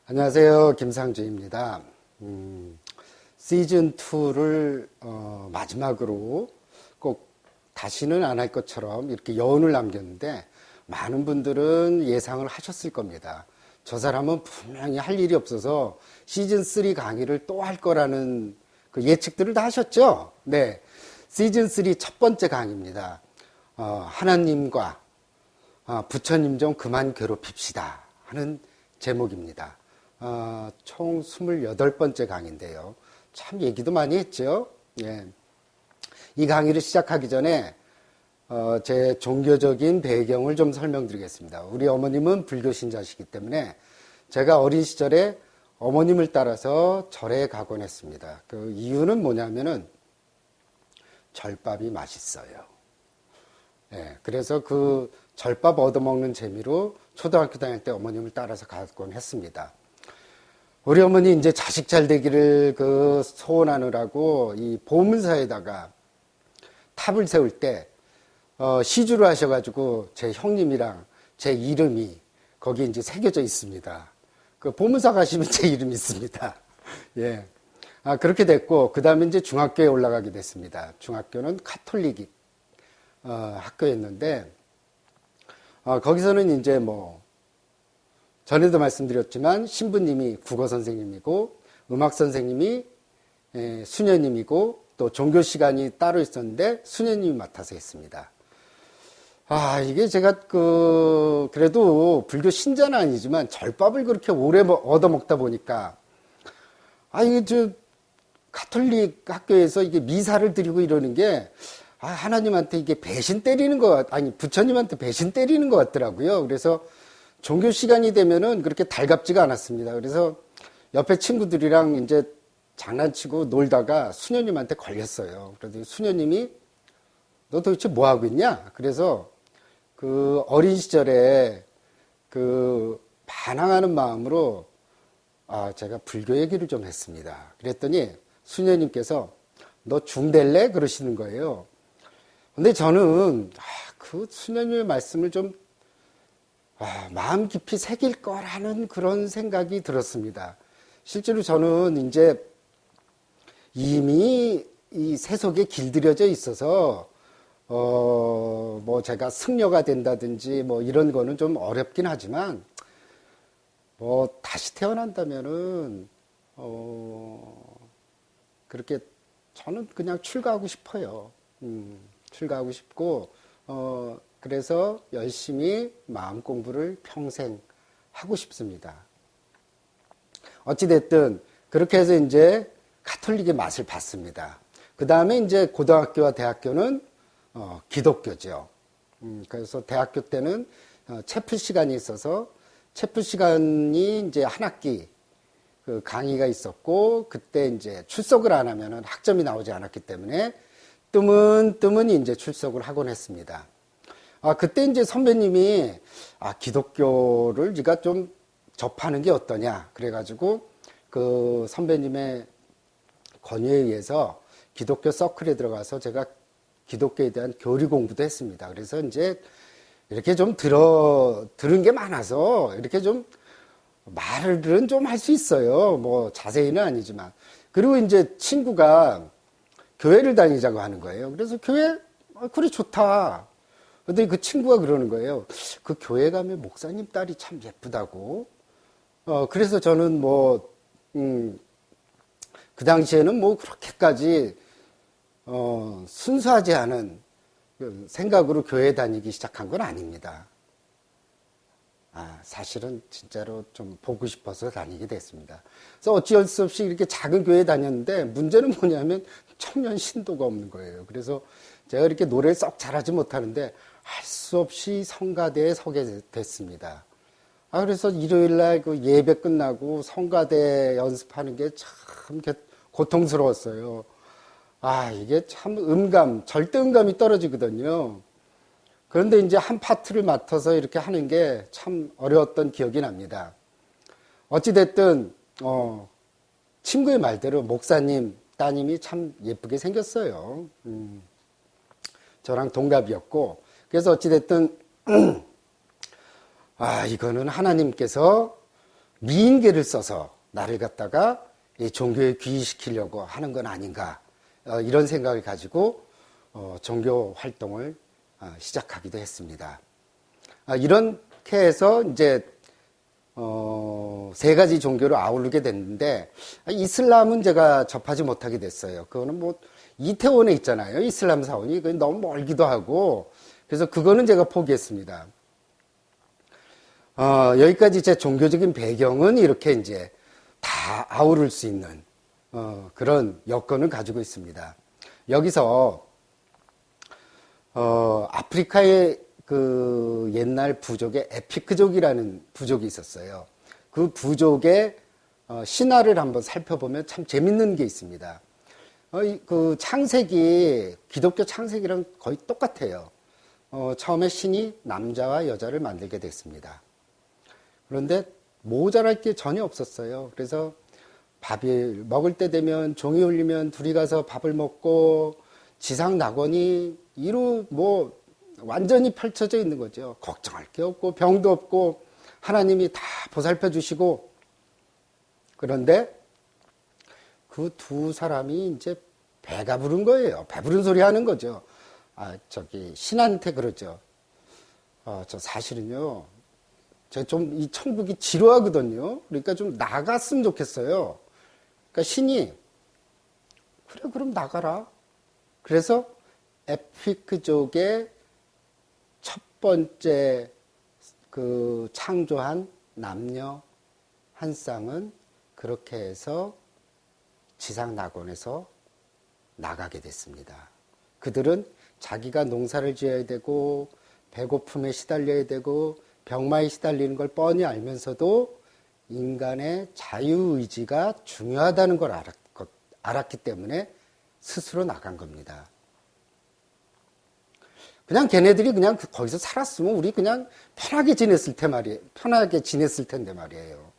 안녕하세요. 김상주입니다. 시즌2를 마지막으로 꼭 다시는 안 할 것처럼 이렇게 여운을 남겼는데 많은 분들은 예상을 하셨을 겁니다. 저 사람은 분명히 할 일이 없어서 시즌3 강의를 또 할 거라는 그 예측들을 다 하셨죠? 네. 시즌3 첫 번째 강의입니다. 하나님과 부처님 좀 그만 괴롭힙시다 하는 제목입니다. 총 28번째 강의인데요. 참 얘기도 많이 했죠. 예. 이 강의를 시작하기 전에 제 종교적인 배경을 좀 설명드리겠습니다. 우리 어머님은 불교 신자시기 때문에 제가 어린 시절에 어머님을 따라서 절에 가곤 했습니다. 그 이유는 뭐냐면은 절밥이 맛있어요. 예, 그래서 그 절밥 얻어먹는 재미로 초등학교 다닐 때 어머님을 따라서 가곤 했습니다. 우리 어머니 이제 자식 잘 되기를 소원하느라고 이 보문사에다가 탑을 세울 때 시주를 하셔가지고 제 형님이랑 제 이름이 거기 이제 새겨져 있습니다. 그 보문사 가시면 제 이름이 있습니다. 예. 그렇게 됐고, 그 다음에 이제 중학교에 올라가게 됐습니다. 중학교는 카톨릭 학교였는데, 거기서는 이제 전에도 말씀드렸지만 신부님이 국어 선생님이고 음악 선생님이 수녀님이고 또 종교 시간이 따로 있었는데 수녀님이 맡아서 했습니다. 이게 제가 그래도 불교 신자는 아니지만 절밥을 그렇게 오래 얻어먹다 보니까 이게 가톨릭 학교에서 이게 미사를 드리고 이러는 게 하나님한테 이게 배신 때리는 부처님한테 배신 때리는 것 같더라고요. 그래서 종교 시간이 되면은 그렇게 달갑지가 않았습니다. 그래서 옆에 친구들이랑 이제 장난치고 놀다가 수녀님한테 걸렸어요. 그래서 수녀님이 너 도대체 뭐 하고 있냐? 그래서 그 어린 시절에 반항하는 마음으로 제가 불교 얘기를 좀 했습니다. 그랬더니 수녀님께서 너 중될래? 그러시는 거예요. 근데 저는 그 수녀님의 말씀을 좀 마음 깊이 새길 거라는 그런 생각이 들었습니다. 실제로 저는 이제 이미 이 세속에 길들여져 있어서 제가 승려가 된다든지 이런 거는 좀 어렵긴 하지만 다시 태어난다면은 그렇게 저는 그냥 출가하고 싶어요. 출가하고 싶고 그래서 열심히 마음 공부를 평생 하고 싶습니다. 어찌됐든 그렇게 해서 이제 가톨릭의 맛을 봤습니다. 그 다음에 이제 고등학교와 대학교는 기독교죠. 그래서 대학교 때는 체프 시간이 있어서 체프 시간이 이제 한 학기 그 강의가 있었고 그때 이제 출석을 안 하면은 학점이 나오지 않았기 때문에 뜨문뜨문이 이제 출석을 하곤 했습니다. 그때 이제 선배님이 기독교를 네가 좀 접하는 게 어떠냐 그래가지고 그 선배님의 권유에 의해서 기독교 서클에 들어가서 제가 기독교에 대한 교리 공부도 했습니다. 그래서 이제 이렇게 좀 들은 게 많아서 이렇게 좀 말은 좀 할 수 있어요. 자세히는 아니지만. 그리고 이제 친구가 교회를 다니자고 하는 거예요. 그래서 교회 그래 좋다. 근데 그 친구가 그러는 거예요. 그 교회 가면 목사님 딸이 참 예쁘다고. 그래서 저는 그 당시에는 그렇게까지 순수하지 않은 생각으로 교회 다니기 시작한 건 아닙니다. 사실은 진짜로 좀 보고 싶어서 다니게 됐습니다. 그래서 어찌할 수 없이 이렇게 작은 교회에 다녔는데 문제는 뭐냐면 청년 신도가 없는 거예요. 그래서 제가 이렇게 노래를 썩 잘하지 못하는데 할 수 없이 성가대에 서게 됐습니다. 그래서 일요일날 그 예배 끝나고 성가대 연습하는 게 참 고통스러웠어요. 이게 참 절대 음감이 떨어지거든요. 그런데 이제 한 파트를 맡아서 이렇게 하는 게 참 어려웠던 기억이 납니다. 어찌됐든, 친구의 말대로 목사님, 따님이 참 예쁘게 생겼어요. 저랑 동갑이었고, 그래서 어찌됐든, 이거는 하나님께서 미인계를 써서 나를 갖다가 이 종교에 귀의시키려고 하는 건 아닌가, 이런 생각을 가지고 종교 활동을 시작하기도 했습니다. 이렇게 해서 이제 세 가지 종교를 아우르게 됐는데, 이슬람은 제가 접하지 못하게 됐어요. 그거는 뭐 이태원에 있잖아요, 이슬람 사원이. 그건 너무 멀기도 하고, 그래서 그거는 제가 포기했습니다. 여기까지 제 종교적인 배경은 이렇게 이제 다 아우를 수 있는 그런 여건을 가지고 있습니다. 여기서 아프리카의 그 옛날 부족의 에피크족이라는 부족이 있었어요. 그 부족의 신화를 한번 살펴보면 참 재밌는 게 있습니다. 그 창세기, 기독교 창세기랑 거의 똑같아요. 처음에 신이 남자와 여자를 만들게 됐습니다. 그런데 모자랄 게 전혀 없었어요. 그래서 밥을 먹을 때 되면 종이 울리면 둘이 가서 밥을 먹고, 지상 낙원이 뭐 완전히 펼쳐져 있는 거죠. 걱정할 게 없고 병도 없고 하나님이 다 보살펴 주시고. 그런데 그 두 사람이 이제 배가 부른 거예요. 배부른 소리 하는 거죠. 신한테 그러죠. 저 사실은요, 제가 좀 이 천국이 지루하거든요. 그러니까 좀 나갔으면 좋겠어요. 그러니까 신이, 그래, 그럼 나가라. 그래서 에피크족의 첫 번째 그 창조한 남녀 한 쌍은 그렇게 해서 지상 낙원에서 나가게 됐습니다. 그들은 자기가 농사를 지어야 되고 배고픔에 시달려야 되고 병마에 시달리는 걸 뻔히 알면서도 인간의 자유의지가 중요하다는 걸 알았기 때문에 스스로 나간 겁니다. 그냥 걔네들이 그냥 거기서 살았으면 우리 그냥 편하게 지냈을 텐데 말이에요.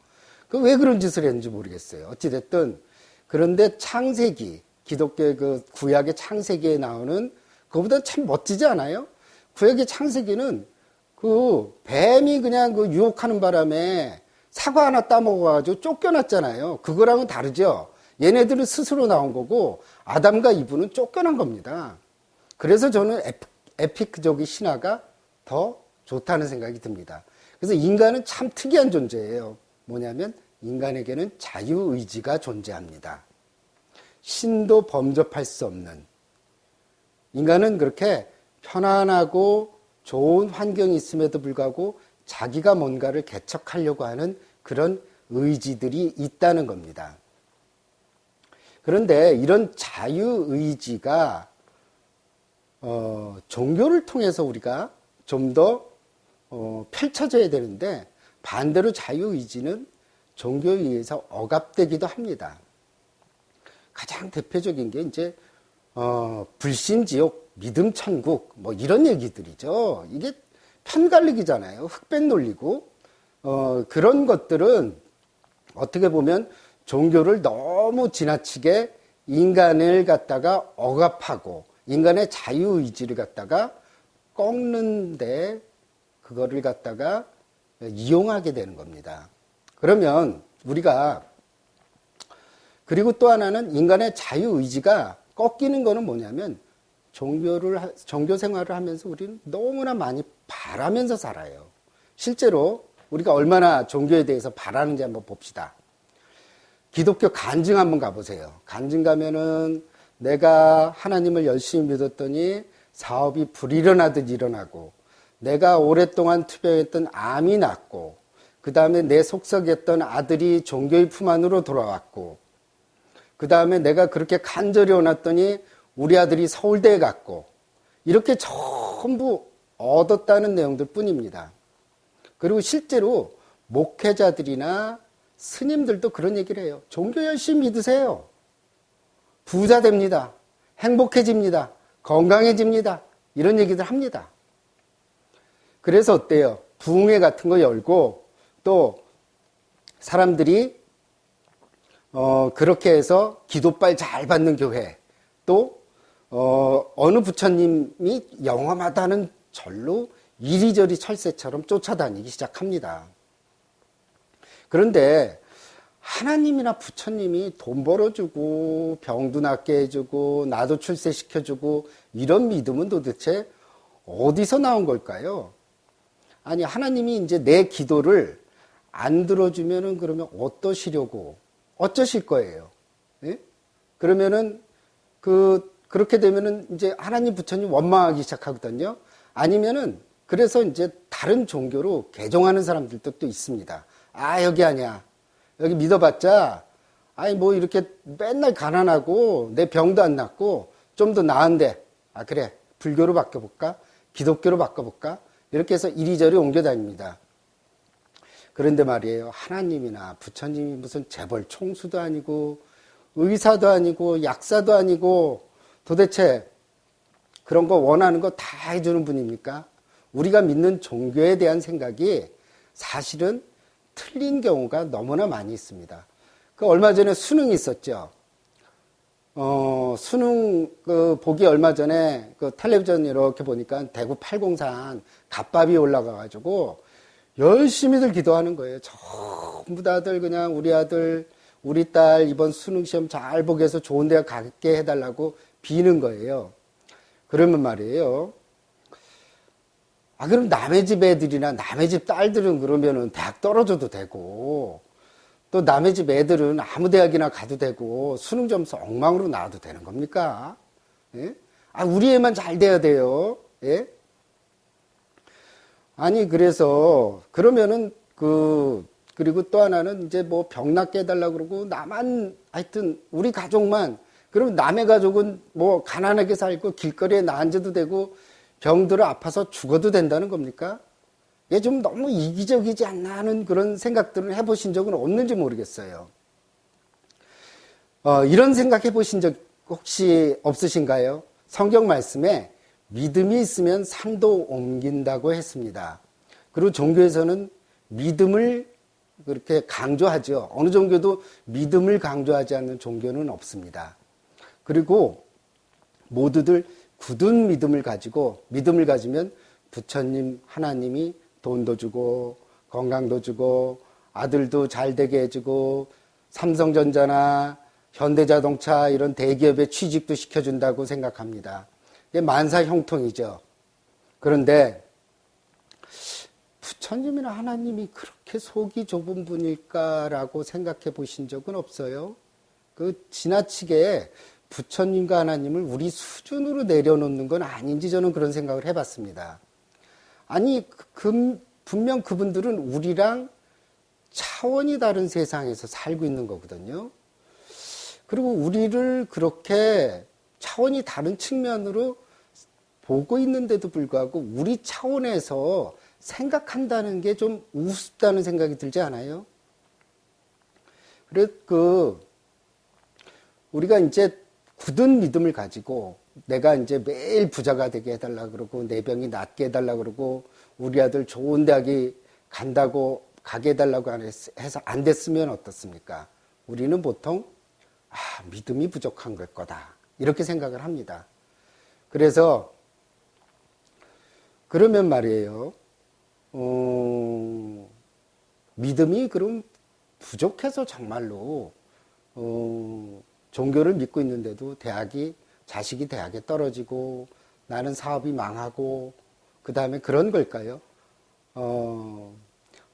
그 왜 그런 짓을 했는지 모르겠어요. 어찌됐든. 그런데 창세기, 기독교의 그 구약의 창세기에 나오는 그거보다 참 멋지지 않아요? 구약의 창세기는 그 뱀이 그냥 그 유혹하는 바람에 사과 하나 따먹어가지고 쫓겨났잖아요. 그거랑은 다르죠. 얘네들은 스스로 나온 거고 아담과 이브는 쫓겨난 겁니다. 그래서 저는 에피크족의 신화가 더 좋다는 생각이 듭니다. 그래서 인간은 참 특이한 존재예요. 뭐냐면 인간에게는 자유의지가 존재합니다. 신도 범접할 수 없는, 인간은 그렇게 편안하고 좋은 환경이 있음에도 불구하고 자기가 뭔가를 개척하려고 하는 그런 의지들이 있다는 겁니다. 그런데 이런 자유의지가 종교를 통해서 우리가 좀 더 펼쳐져야 되는데, 반대로 자유의지는 종교에 의해서 억압되기도 합니다. 가장 대표적인 게 이제 불신지옥, 믿음천국 뭐 이런 얘기들이죠. 이게 편갈리기잖아요. 흑백 논리고. 그런 것들은 어떻게 보면 종교를 너무 지나치게 인간을 갖다가 억압하고 인간의 자유의지를 갖다가 꺾는데 그거를 갖다가 이용하게 되는 겁니다. 그러면 우리가, 그리고 또 하나는 인간의 자유의지가 꺾이는 거는 뭐냐면 종교 생활을 하면서 우리는 너무나 많이 바라면서 살아요. 실제로 우리가 얼마나 종교에 대해서 바라는지 한번 봅시다. 기독교 간증 한번 가보세요. 간증 가면은 내가 하나님을 열심히 믿었더니 사업이 불일어나듯 일어나고, 내가 오랫동안 투병했던 암이 낫고, 그 다음에 내 속썩였던 아들이 종교의 품 안으로 돌아왔고, 그 다음에 내가 그렇게 간절히 원했더니 우리 아들이 서울대에 갔고, 이렇게 전부 얻었다는 내용들 뿐입니다. 그리고 실제로 목회자들이나 스님들도 그런 얘기를 해요. 종교 열심히 믿으세요. 부자 됩니다. 행복해집니다. 건강해집니다. 이런 얘기들 합니다. 그래서 어때요? 부흥회 같은 거 열고, 또 사람들이 그렇게 해서 기도발 잘 받는 교회, 또 어느 부처님이 영험하다는 절로 이리저리 철새처럼 쫓아다니기 시작합니다. 그런데 하나님이나 부처님이 돈 벌어주고 병도 낫게 해주고 나도 출세시켜주고 이런 믿음은 도대체 어디서 나온 걸까요? 아니, 하나님이 이제 내 기도를 안 들어주면은 그러면 어쩌실 거예요? 예? 그러면은 그렇게 되면은 이제 하나님 부처님 원망하기 시작하거든요. 아니면은 그래서 이제 다른 종교로 개종하는 사람들도 또 있습니다. 아, 여기 아니야. 여기 믿어봤자, 아니, 뭐 이렇게 맨날 가난하고 내 병도 안 낫고 좀 더 나은데, 아, 그래. 불교로 바꿔볼까? 기독교로 바꿔볼까? 이렇게 해서 이리저리 옮겨 다닙니다. 그런데 말이에요. 하나님이나 부처님이 무슨 재벌 총수도 아니고, 의사도 아니고, 약사도 아니고, 도대체 그런 거 원하는 거 다 해주는 분입니까? 우리가 믿는 종교에 대한 생각이 사실은 틀린 경우가 너무나 많이 있습니다. 얼마 전에 수능이 있었죠. 수능 보기 얼마 전에 텔레비전 이렇게 보니까 대구 팔공산 갓밥이 올라가가지고 열심히들 기도하는 거예요. 전부 다들 그냥 우리 아들, 우리 딸 이번 수능 시험 잘 보게 해서 좋은 대학 가게 해달라고 비는 거예요. 그러면 말이에요. 아, 그럼 남의 집 애들이나 남의 집 딸들은 그러면은 대학 떨어져도 되고, 또 남의 집 애들은 아무 대학이나 가도 되고, 수능 점수 엉망으로 나와도 되는 겁니까? 예? 아, 우리 애만 잘 돼야 돼요. 예? 아니, 그래서, 그러면은, 그리고 또 하나는 이제 뭐 병 낫게 해달라고 그러고, 나만, 하여튼, 우리 가족만, 그럼 남의 가족은 뭐 가난하게 살고 길거리에 나앉아도 되고, 병들어 아파서 죽어도 된다는 겁니까? 이게 좀 너무 이기적이지 않나 하는 그런 생각들을 해보신 적은 없는지 모르겠어요. 이런 생각 해보신 적 혹시 없으신가요? 성경 말씀에 믿음이 있으면 산도 옮긴다고 했습니다. 그리고 종교에서는 믿음을 그렇게 강조하죠. 어느 종교도 믿음을 강조하지 않는 종교는 없습니다. 그리고 모두들 굳은 믿음을 가지면 부처님, 하나님이 돈도 주고 건강도 주고 아들도 잘 되게 해주고 삼성전자나 현대자동차 이런 대기업에 취직도 시켜준다고 생각합니다. 이게 만사형통이죠. 그런데 부처님이나 하나님이 그렇게 속이 좁은 분일까라고 생각해 보신 적은 없어요. 지나치게 부처님과 하나님을 우리 수준으로 내려놓는 건 아닌지 저는 그런 생각을 해봤습니다. 아니, 분명 그분들은 우리랑 차원이 다른 세상에서 살고 있는 거거든요. 그리고 우리를 그렇게 차원이 다른 측면으로 보고 있는데도 불구하고 우리 차원에서 생각한다는 게 좀 우습다는 생각이 들지 않아요? 그래서 우리가 이제 굳은 믿음을 가지고 내가 이제 매일 부자가 되게 해달라 그러고 내 병이 낫게 해달라 그러고 우리 아들 좋은 대학에 가게 해달라고 해서 안 됐으면 어떻습니까? 우리는 보통 믿음이 부족한 걸 거다 이렇게 생각을 합니다. 그래서 그러면 말이에요. 믿음이 그럼 부족해서 정말로 종교를 믿고 있는데도 자식이 대학에 떨어지고 나는 사업이 망하고 그 다음에 그런 걸까요?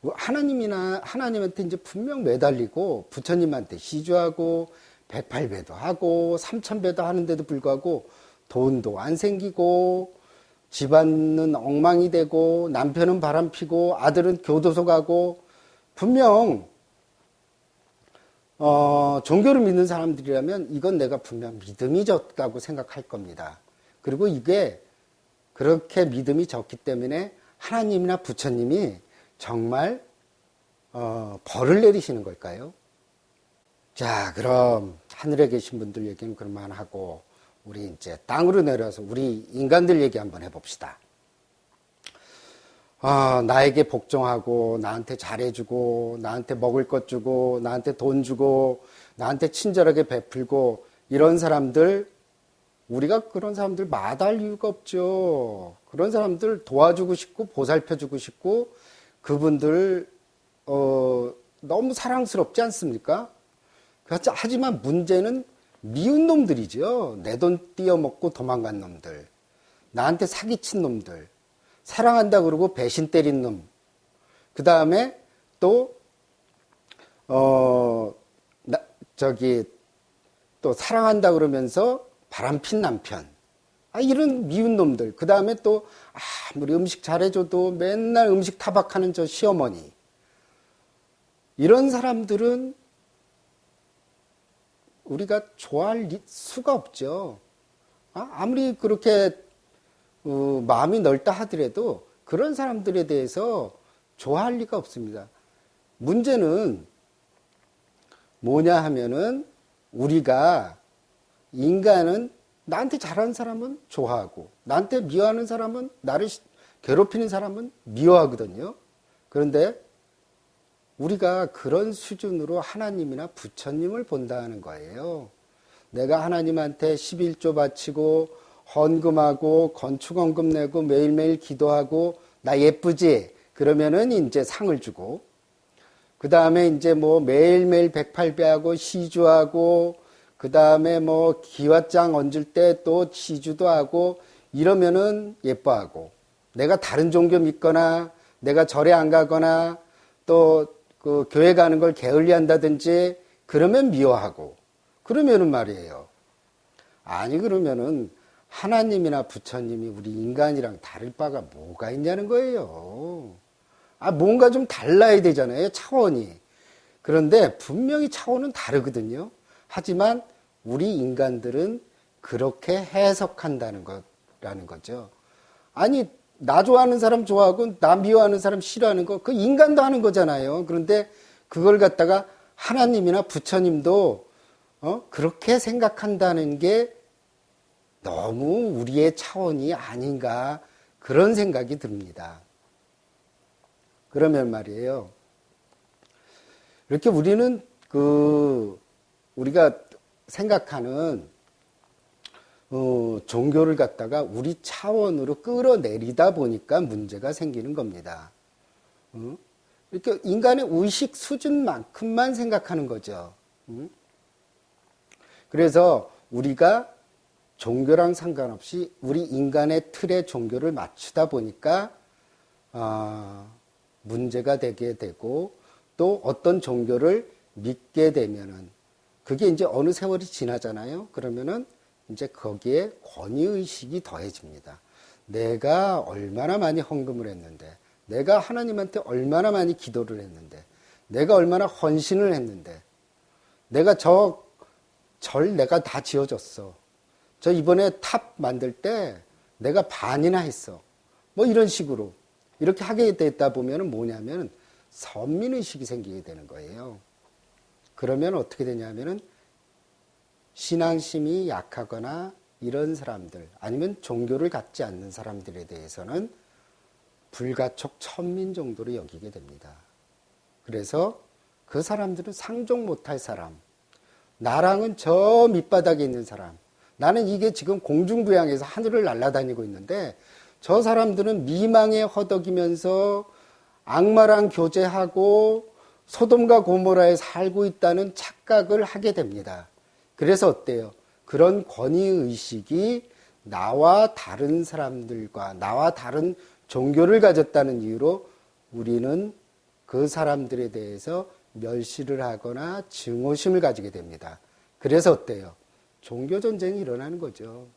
하나님한테 이제 분명 매달리고 부처님한테 시주하고 108배도 하고 3000배도 하는데도 불구하고 돈도 안 생기고 집안은 엉망이 되고 남편은 바람피고 아들은 교도소 가고 분명 종교를 믿는 사람들이라면 이건 내가 분명 믿음이 적다고 생각할 겁니다. 그리고 이게 그렇게 믿음이 적기 때문에 하나님이나 부처님이 정말 벌을 내리시는 걸까요? 자, 그럼 하늘에 계신 분들 얘기는 그만하고 우리 이제 땅으로 내려와서 우리 인간들 얘기 한번 해봅시다. 나에게 복종하고 나한테 잘해주고 나한테 먹을 것 주고 나한테 돈 주고 나한테 친절하게 베풀고 이런 사람들, 우리가 그런 사람들 마다할 이유가 없죠. 그런 사람들 도와주고 싶고 보살펴주고 싶고 그분들 너무 사랑스럽지 않습니까? 하지만 문제는 미운 놈들이죠. 내 돈 띄어먹고 도망간 놈들, 나한테 사기친 놈들, 사랑한다 그러고 배신 때린 놈, 그 다음에 또 또 사랑한다 그러면서 바람핀 남편, 이런 미운 놈들, 그 다음에 또 아무리 음식 잘해줘도 맨날 음식 타박하는 저 시어머니, 이런 사람들은 우리가 좋아할 수가 없죠. 아무리 그렇게 마음이 넓다 하더라도 그런 사람들에 대해서 좋아할 리가 없습니다. 문제는 뭐냐 하면은 우리가 인간은 나한테 잘하는 사람은 좋아하고 나한테 미워하는 사람은, 나를 괴롭히는 사람은 미워하거든요. 그런데 우리가 그런 수준으로 하나님이나 부처님을 본다는 거예요. 내가 하나님한테 11조 바치고 헌금하고 건축원금 내고 매일매일 기도하고 나 예쁘지? 그러면은 이제 상을 주고, 그 다음에 이제 뭐 매일매일 108배하고 시주하고, 그 다음에 뭐 기와장 얹을 때 또 시주도 하고 이러면은 예뻐하고, 내가 다른 종교 믿거나 내가 절에 안 가거나 또 그 교회 가는 걸 게을리한다든지 그러면 미워하고, 그러면은 말이에요. 아니 그러면은 하나님이나 부처님이 우리 인간이랑 다를 바가 뭐가 있냐는 거예요. 뭔가 좀 달라야 되잖아요, 차원이. 그런데 분명히 차원은 다르거든요. 하지만 우리 인간들은 그렇게 해석한다는 거라는 거죠. 아니, 나 좋아하는 사람 좋아하고 나 미워하는 사람 싫어하는 거, 그 인간도 하는 거잖아요. 그런데 그걸 갖다가 하나님이나 부처님도 그렇게 생각한다는 게 너무 우리의 차원이 아닌가, 그런 생각이 듭니다. 그러면 말이에요, 이렇게 우리는 우리가 생각하는 종교를 갖다가 우리 차원으로 끌어내리다 보니까 문제가 생기는 겁니다. 이렇게 인간의 의식 수준만큼만 생각하는 거죠. 그래서 우리가 종교랑 상관없이 우리 인간의 틀에 종교를 맞추다 보니까 문제가 되게 되고, 또 어떤 종교를 믿게 되면은 그게 이제 어느 세월이 지나잖아요. 그러면은 이제 거기에 권위의식이 더해집니다. 내가 얼마나 많이 헌금을 했는데, 내가 하나님한테 얼마나 많이 기도를 했는데, 내가 얼마나 헌신을 했는데, 내가 절 내가 다 지어줬어. 저 이번에 탑 만들 때 내가 반이나 했어. 뭐 이런 식으로 이렇게 하게 되다 보면은 뭐냐면 선민의식이 생기게 되는 거예요. 그러면 어떻게 되냐면은 신앙심이 약하거나 이런 사람들, 아니면 종교를 갖지 않는 사람들에 대해서는 불가촉 천민 정도로 여기게 됩니다. 그래서 그 사람들은 상종 못할 사람, 나랑은 저 밑바닥에 있는 사람, 나는 이게 지금 공중부양에서 하늘을 날아다니고 있는데 저 사람들은 미망에 허덕이면서 악마랑 교제하고 소돔과 고모라에 살고 있다는 착각을 하게 됩니다. 그래서 어때요? 그런 권위의식이 나와 다른 사람들과 나와 다른 종교를 가졌다는 이유로 우리는 그 사람들에 대해서 멸시를 하거나 증오심을 가지게 됩니다. 그래서 어때요? 종교 전쟁이 일어나는 거죠.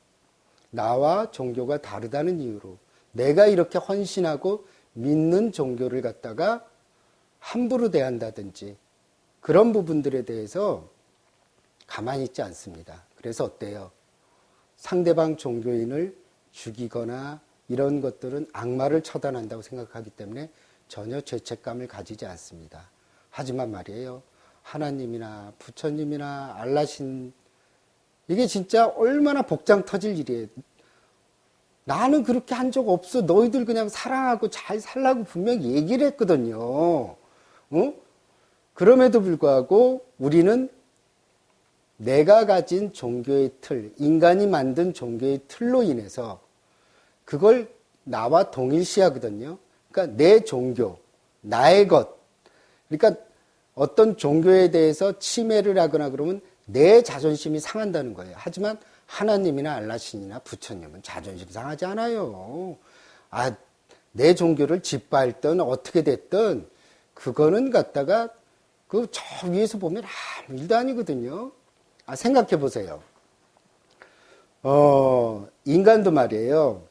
나와 종교가 다르다는 이유로 내가 이렇게 헌신하고 믿는 종교를 갖다가 함부로 대한다든지 그런 부분들에 대해서 가만히 있지 않습니다. 그래서 어때요? 상대방 종교인을 죽이거나 이런 것들은 악마를 처단한다고 생각하기 때문에 전혀 죄책감을 가지지 않습니다. 하지만 말이에요, 하나님이나 부처님이나 알라신, 이게 진짜 얼마나 복장 터질 일이에요. 나는 그렇게 한 적 없어. 너희들 그냥 사랑하고 잘 살라고 분명히 얘기를 했거든요. 그럼에도 불구하고 우리는 내가 가진 종교의 틀, 인간이 만든 종교의 틀로 인해서 그걸 나와 동일시하거든요. 그러니까 내 종교, 나의 것. 그러니까 어떤 종교에 대해서 침해를 하거나 그러면 내 자존심이 상한다는 거예요. 하지만 하나님이나 알라신이나 부처님은 자존심 상하지 않아요. 내 종교를 짓밟든 어떻게 됐든 그거는 갖다가 그 저 위에서 보면 아무 일도 아니거든요. 생각해 보세요. 인간도 말이에요.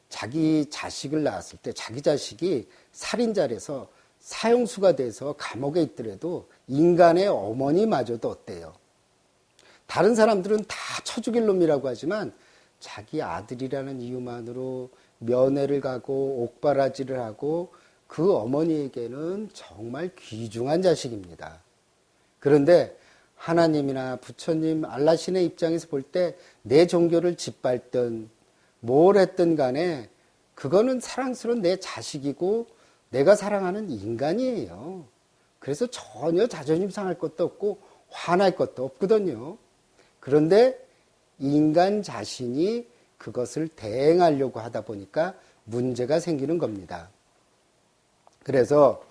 자기 자식을 낳았을 때 자기 자식이 살인자라서 사형수가 돼서 감옥에 있더라도 인간의 어머니마저도 어때요? 다른 사람들은 다 쳐 죽일 놈이라고 하지만 자기 아들이라는 이유만으로 면회를 가고 옥바라지를 하고 그 어머니에게는 정말 귀중한 자식입니다. 그런데 하나님이나 부처님, 알라신의 입장에서 볼 때 내 종교를 짓밟든 뭘 했든 간에 그거는 사랑스러운 내 자식이고 내가 사랑하는 인간이에요. 그래서 전혀 자존심 상할 것도 없고 화날 것도 없거든요. 그런데 인간 자신이 그것을 대행하려고 하다 보니까 문제가 생기는 겁니다. 그래서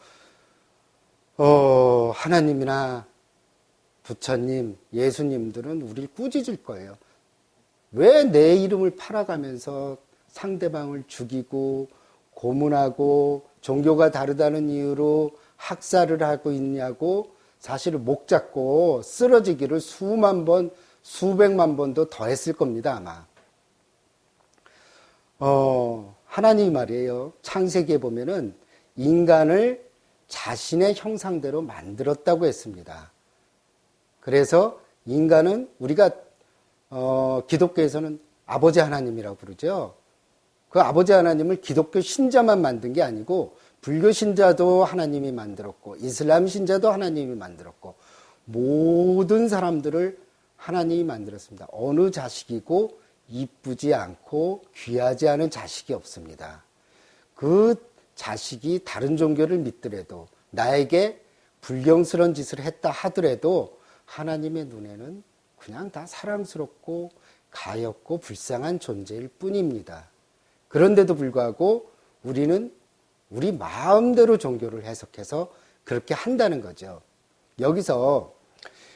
하나님이나 부처님, 예수님들은 우리를 꾸짖을 거예요. 왜 내 이름을 팔아가면서 상대방을 죽이고 고문하고 종교가 다르다는 이유로 학살을 하고 있냐고 사실은 목 잡고 쓰러지기를 수만 번, 수백만 번도 더 했을 겁니다, 아마. 하나님이 말이에요. 창세기에 보면은 인간을 자신의 형상대로 만들었다고 했습니다. 그래서 인간은 우리가 기독교에서는 아버지 하나님이라고 부르죠. 그 아버지 하나님을 기독교 신자만 만든 게 아니고 불교 신자도 하나님이 만들었고 이슬람 신자도 하나님이 만들었고 모든 사람들을 하나님이 만들었습니다. 어느 자식이고 이쁘지 않고 귀하지 않은 자식이 없습니다. 그 자식이 다른 종교를 믿더라도 나에게 불경스러운 짓을 했다 하더라도 하나님의 눈에는 그냥 다 사랑스럽고 가엾고 불쌍한 존재일 뿐입니다. 그런데도 불구하고 우리는 우리 마음대로 종교를 해석해서 그렇게 한다는 거죠. 여기서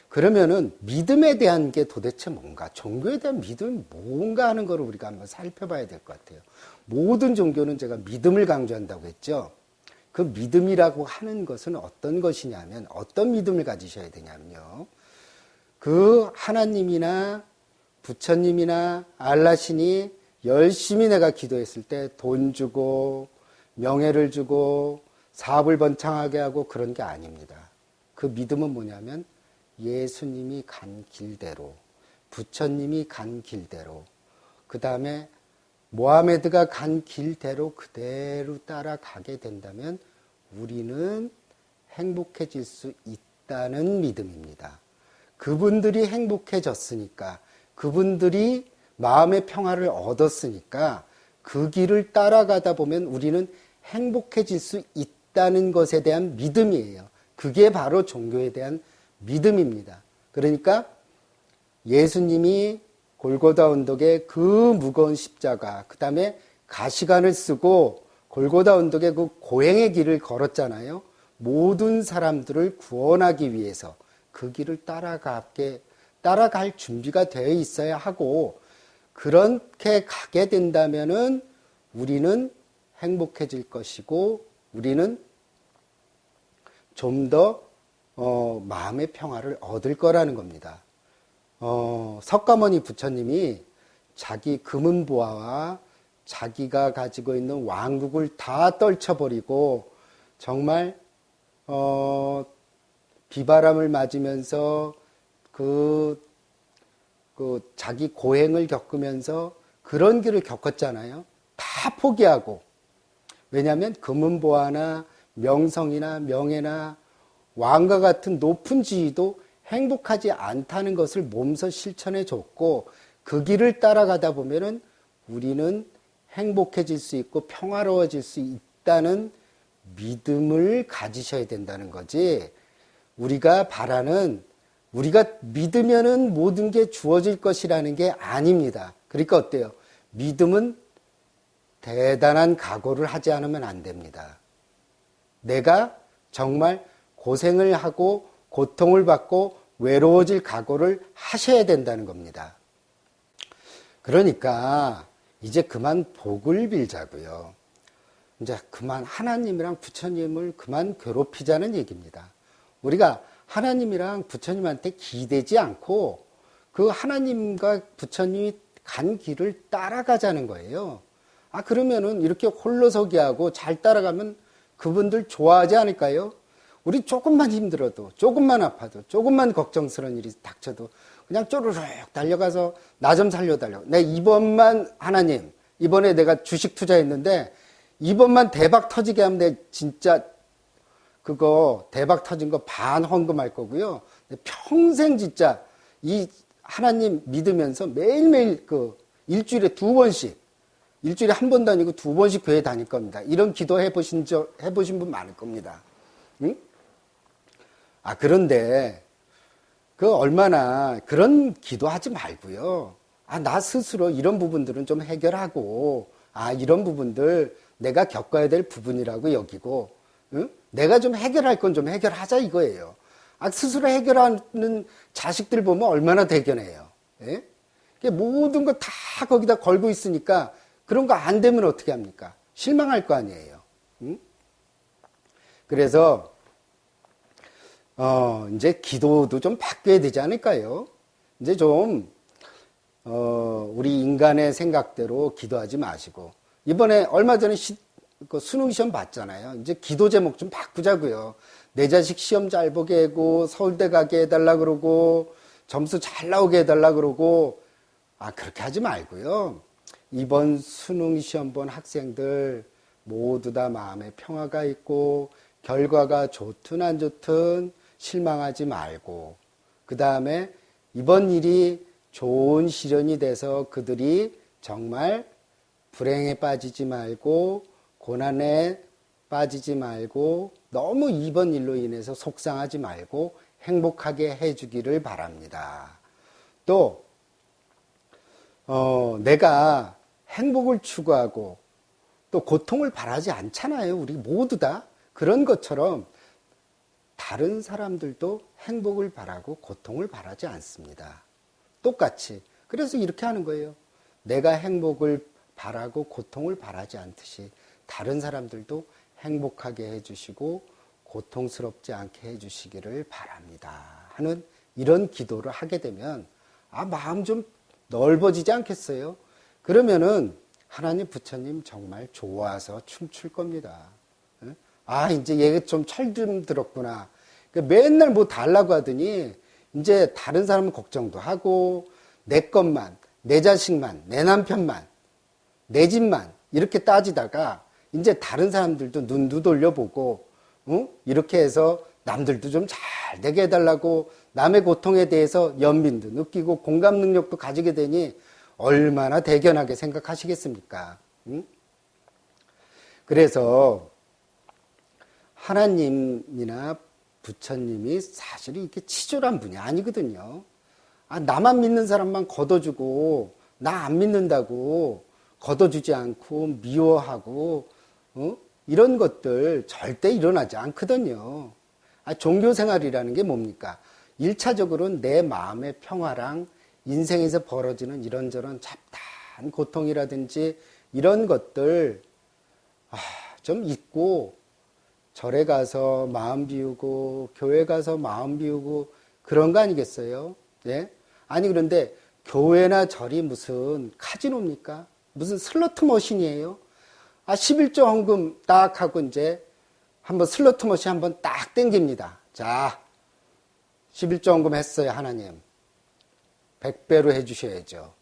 그러면은 믿음에 대한 게 도대체 뭔가, 종교에 대한 믿음이 뭔가 하는 거를 우리가 한번 살펴봐야 될 것 같아요. 모든 종교는 제가 믿음을 강조한다고 했죠. 그 믿음이라고 하는 것은 어떤 것이냐면, 어떤 믿음을 가지셔야 되냐면요. 그 하나님이나 부처님이나 알라신이 열심히 내가 기도했을 때 돈 주고 명예를 주고 사업을 번창하게 하고 그런 게 아닙니다. 그 믿음은 뭐냐면 예수님이 간 길대로, 부처님이 간 길대로, 그 다음에 모하메드가 간 길대로 그대로 따라가게 된다면 우리는 행복해질 수 있다는 믿음입니다. 그분들이 행복해졌으니까, 그분들이 마음의 평화를 얻었으니까 그 길을 따라가다 보면 우리는 행복해질 수 있다는 것에 대한 믿음이에요. 그게 바로 종교에 대한 믿음입니다. 그러니까 예수님이 골고다 언덕에 그 무거운 십자가, 그 다음에 가시관을 쓰고 골고다 언덕에 그 고행의 길을 걸었잖아요. 모든 사람들을 구원하기 위해서 그 길을 따라갈 준비가 되어 있어야 하고, 그렇게 가게 된다면은 우리는 행복해질 것이고, 우리는 좀 더 마음의 평화를 얻을 거라는 겁니다. 석가모니 부처님이 자기 금은보화와 자기가 가지고 있는 왕국을 다 떨쳐버리고 정말 비바람을 맞으면서 그 자기 고행을 겪으면서 그런 길을 겪었잖아요. 다 포기하고. 왜냐하면 금은보화나 명성이나 명예나 왕과 같은 높은 지위도 행복하지 않다는 것을 몸소 실천해 줬고, 그 길을 따라가다 보면은 우리는 행복해질 수 있고 평화로워질 수 있다는 믿음을 가지셔야 된다는 거지. 우리가 바라는, 우리가 믿으면은 모든 게 주어질 것이라는 게 아닙니다. 그러니까 어때요? 믿음은 대단한 각오를 하지 않으면 안 됩니다. 내가 정말 고생을 하고 고통을 받고 외로워질 각오를 하셔야 된다는 겁니다. 그러니까 이제 그만 복을 빌자고요. 이제 그만 하나님이랑 부처님을 그만 괴롭히자는 얘기입니다. 우리가 하나님이랑 부처님한테 기대지 않고 그 하나님과 부처님이 간 길을 따라가자는 거예요. 그러면은 이렇게 홀로서기 하고 잘 따라가면 그분들 좋아하지 않을까요? 우리 조금만 힘들어도, 조금만 아파도, 조금만 걱정스러운 일이 닥쳐도 그냥 쪼르륵 달려가서 나 좀 살려달라고. 내 이번만 하나님, 이번에 내가 주식 투자했는데 이번만 대박 터지게 하면 내 진짜 그거 대박 터진 거 반 헌금할 거고요. 평생 진짜 이 하나님 믿으면서 매일매일 일주일에 2번씩, 일주일에 한 번도 아니고 2번씩 교회 다닐 겁니다. 이런 기도 해보신 분 많을 겁니다. 응? 그런데 얼마나 그런 기도하지 말고요. 나 스스로 이런 부분들은 좀 해결하고, 이런 부분들 내가 겪어야 될 부분이라고 여기고, 응? 내가 좀 해결할 건 좀 해결하자 이거예요. 스스로 해결하는 자식들 보면 얼마나 대견해요. 예? 모든 거 다 거기다 걸고 있으니까 그런 거 안 되면 어떻게 합니까? 실망할 거 아니에요. 응? 그래서 이제 기도도 좀 바뀌어야 되지 않을까요? 이제 좀 우리 인간의 생각대로 기도하지 마시고, 이번에 얼마 전에 수능 시험 봤잖아요. 이제 기도 제목 좀 바꾸자고요. 내 자식 시험 잘 보게 하고 서울대 가게 해달라 그러고 점수 잘 나오게 해달라 그러고, 그렇게 하지 말고요. 이번 수능 시험 본 학생들 모두 다 마음에 평화가 있고 결과가 좋든 안 좋든 실망하지 말고, 그 다음에 이번 일이 좋은 시련이 돼서 그들이 정말 불행에 빠지지 말고 고난에 빠지지 말고 너무 이번 일로 인해서 속상하지 말고 행복하게 해주기를 바랍니다. 또 내가 행복을 추구하고 또 고통을 바라지 않잖아요. 우리 모두 다. 그런 것처럼 다른 사람들도 행복을 바라고 고통을 바라지 않습니다. 똑같이. 그래서 이렇게 하는 거예요. 내가 행복을 바라고 고통을 바라지 않듯이 다른 사람들도 행복하게 해주시고 고통스럽지 않게 해주시기를 바랍니다 하는 이런 기도를 하게 되면 마음 좀 넓어지지 않겠어요? 그러면은 하나님 부처님 정말 좋아서 춤출 겁니다. 이제 얘가 좀 철 좀 들었구나. 맨날 뭐 달라고 하더니 이제 다른 사람 걱정도 하고 내 것만, 내 자식만, 내 남편만, 내 집만 이렇게 따지다가 이제 다른 사람들도 눈도 돌려보고 이렇게 해서 남들도 좀 잘 되게 해달라고 남의 고통에 대해서 연민도 느끼고 공감 능력도 가지게 되니 얼마나 대견하게 생각하시겠습니까? 그래서 하나님이나 부처님이 사실 이렇게 치졸한 분이 아니거든요. 나만 믿는 사람만 걷어주고 나 안 믿는다고 걷어주지 않고 미워하고 이런 것들 절대 일어나지 않거든요. 종교 생활이라는 게 뭡니까? 1차적으로는 내 마음의 평화랑 인생에서 벌어지는 이런저런 잡다한 고통이라든지 이런 것들 좀 잊고 절에 가서 마음 비우고 교회 가서 마음 비우고 그런 거 아니겠어요? 예? 그런데 교회나 절이 무슨 카지노입니까? 무슨 슬로트 머신이에요? 11조 헌금 딱 하고 이제 한번 슬로트 머신 한번 딱 땡깁니다. 자, 11조 헌금 했어요, 하나님. 100배로 해주셔야죠.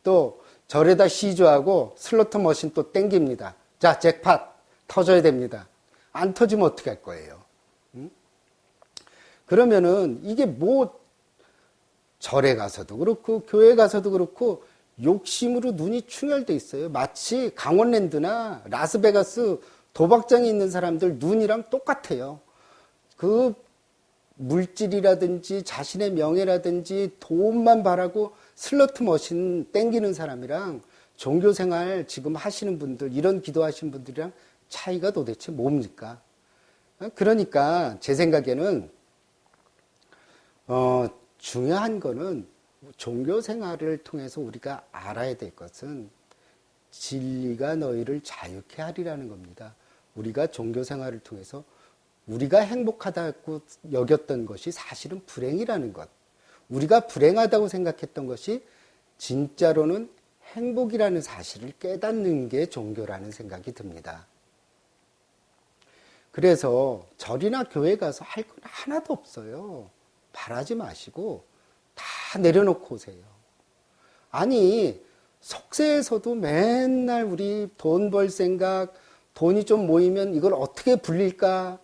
또 절에다 시주하고 슬로트 머신 또 땡깁니다. 자, 잭팟 터져야 됩니다. 안 터지면 어떻게 할 거예요? 그러면은 이게 뭐 절에 가서도 그렇고 교회 가서도 그렇고 욕심으로 눈이 충혈돼 있어요. 마치 강원랜드나 라스베가스 도박장에 있는 사람들 눈이랑 똑같아요. 그 물질이라든지 자신의 명예라든지 돈만 바라고 슬로트 머신 땡기는 사람이랑 종교생활 지금 하시는 분들, 이런 기도하시는 분들이랑 차이가 도대체 뭡니까? 그러니까 제 생각에는 중요한 거는 종교 생활을 통해서 우리가 알아야 될 것은 진리가 너희를 자유케 하리라는 겁니다. 우리가 종교 생활을 통해서 우리가 행복하다고 여겼던 것이 사실은 불행이라는 것. 우리가 불행하다고 생각했던 것이 진짜로는 행복이라는 사실을 깨닫는 게 종교라는 생각이 듭니다. 그래서 절이나 교회 가서 할 건 하나도 없어요. 바라지 마시고 다 내려놓고 오세요. 아니, 속세에서도 맨날 우리 돈 벌 생각, 돈이 좀 모이면 이걸 어떻게 불릴까?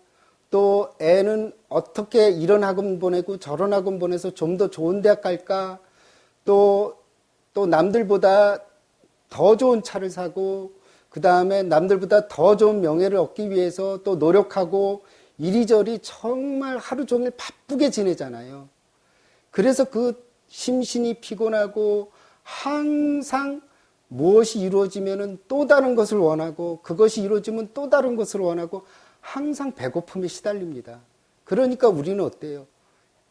또 애는 어떻게 이런 학원 보내고 저런 학원 보내서 좀 더 좋은 대학 갈까? 또 남들보다 더 좋은 차를 사고, 그 다음에 남들보다 더 좋은 명예를 얻기 위해서 또 노력하고, 이리저리 정말 하루 종일 바쁘게 지내잖아요. 그래서 그 심신이 피곤하고 항상 무엇이 이루어지면 또 다른 것을 원하고 그것이 이루어지면 또 다른 것을 원하고 항상 배고픔에 시달립니다. 그러니까 우리는 어때요?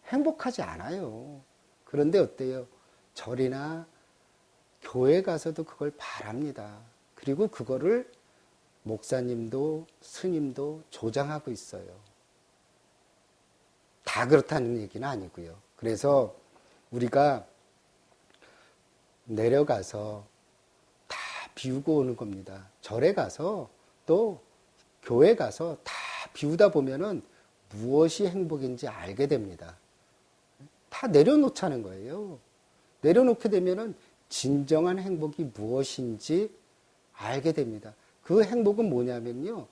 행복하지 않아요. 그런데 어때요? 절이나 교회 가서도 그걸 바랍니다. 그리고 그거를 목사님도 스님도 조장하고 있어요. 다 그렇다는 얘기는 아니고요. 그래서 우리가 내려가서 다 비우고 오는 겁니다. 절에 가서 또 교회 가서 다 비우다 보면은 무엇이 행복인지 알게 됩니다. 다 내려놓자는 거예요. 내려놓게 되면은 진정한 행복이 무엇인지 알게 됩니다. 그 행복은 뭐냐면요.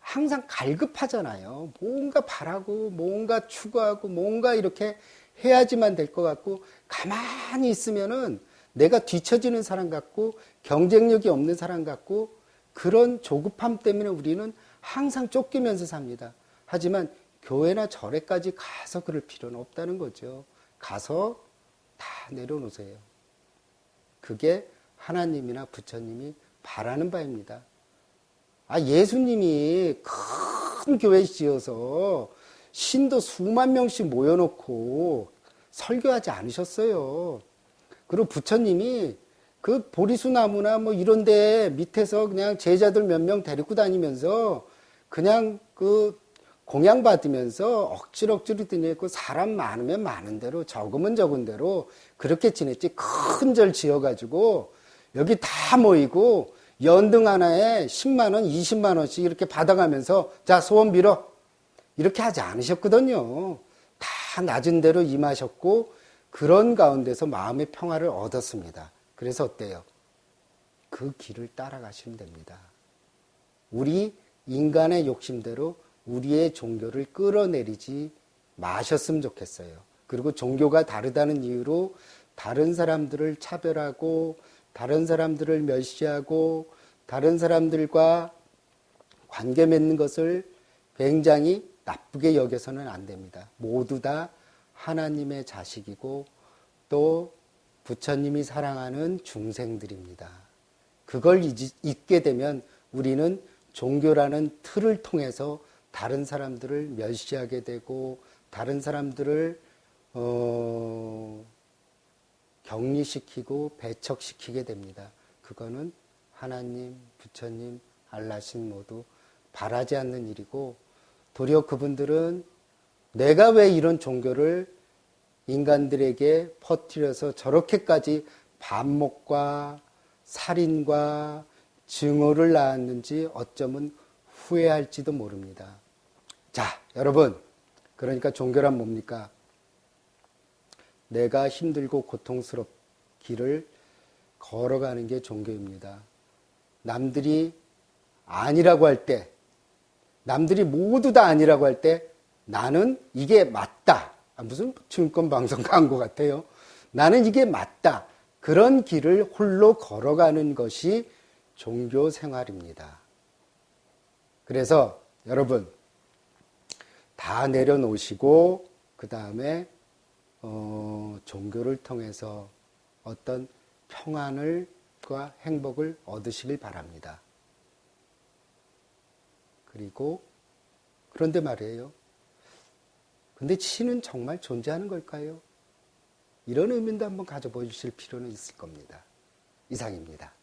항상 갈급하잖아요. 뭔가 바라고, 뭔가 추구하고, 뭔가 이렇게 해야지만 될 것 같고, 가만히 있으면은 내가 뒤처지는 사람 같고, 경쟁력이 없는 사람 같고, 그런 조급함 때문에 우리는 항상 쫓기면서 삽니다. 하지만 교회나 절에까지 가서 그럴 필요는 없다는 거죠. 가서 다 내려놓으세요. 그게 하나님이나 부처님이 바라는 바입니다. 예수님이 큰 교회 지어서 신도 수만 명씩 모여놓고 설교하지 않으셨어요. 그리고 부처님이 그 보리수 나무나 뭐 이런 데 밑에서 그냥 제자들 몇 명 데리고 다니면서 그냥 그 공양 받으면서 억지로 지냈고 사람 많으면 많은 대로 적으면 적은 대로 그렇게 지냈지 큰 절 지어가지고 여기 다 모이고 연등 하나에 10만 원, 20만 원씩 이렇게 받아가면서 자 소원 빌어 이렇게 하지 않으셨거든요. 다 낮은 대로 임하셨고 그런 가운데서 마음의 평화를 얻었습니다. 그래서 어때요? 그 길을 따라가시면 됩니다. 우리 인간의 욕심대로 우리의 종교를 끌어내리지 마셨으면 좋겠어요. 그리고 종교가 다르다는 이유로 다른 사람들을 차별하고 다른 사람들을 멸시하고 다른 사람들과 관계 맺는 것을 굉장히 나쁘게 여겨서는 안 됩니다. 모두 다 하나님의 자식이고 또 부처님이 사랑하는 중생들입니다. 그걸 잊게 되면 우리는 종교라는 틀을 통해서 다른 사람들을 멸시하게 되고 다른 사람들을 격리시키고 배척시키게 됩니다. 그거는 하나님, 부처님, 알라신 모두 바라지 않는 일이고 도리어 그분들은 내가 왜 이런 종교를 인간들에게 퍼뜨려서 저렇게까지 반목과 살인과 증오를 낳았는지 어쩌면 후회할지도 모릅니다. 자, 여러분, 그러니까 종교란 뭡니까? 내가 힘들고 고통스럽기를 걸어가는 게 종교입니다. 남들이 아니라고 할 때, 남들이 모두 다 아니라고 할 때 나는 이게 맞다. 무슨 증권방송 광고 같아요. 나는 이게 맞다. 그런 길을 홀로 걸어가는 것이 종교 생활입니다. 그래서 여러분 다 내려놓으시고 그 다음에 종교를 통해서 어떤 평안과 행복을 얻으시길 바랍니다. 그리고 그런데 말이에요. 근데 신은 정말 존재하는 걸까요? 이런 의문도 한번 가져보실 필요는 있을 겁니다. 이상입니다.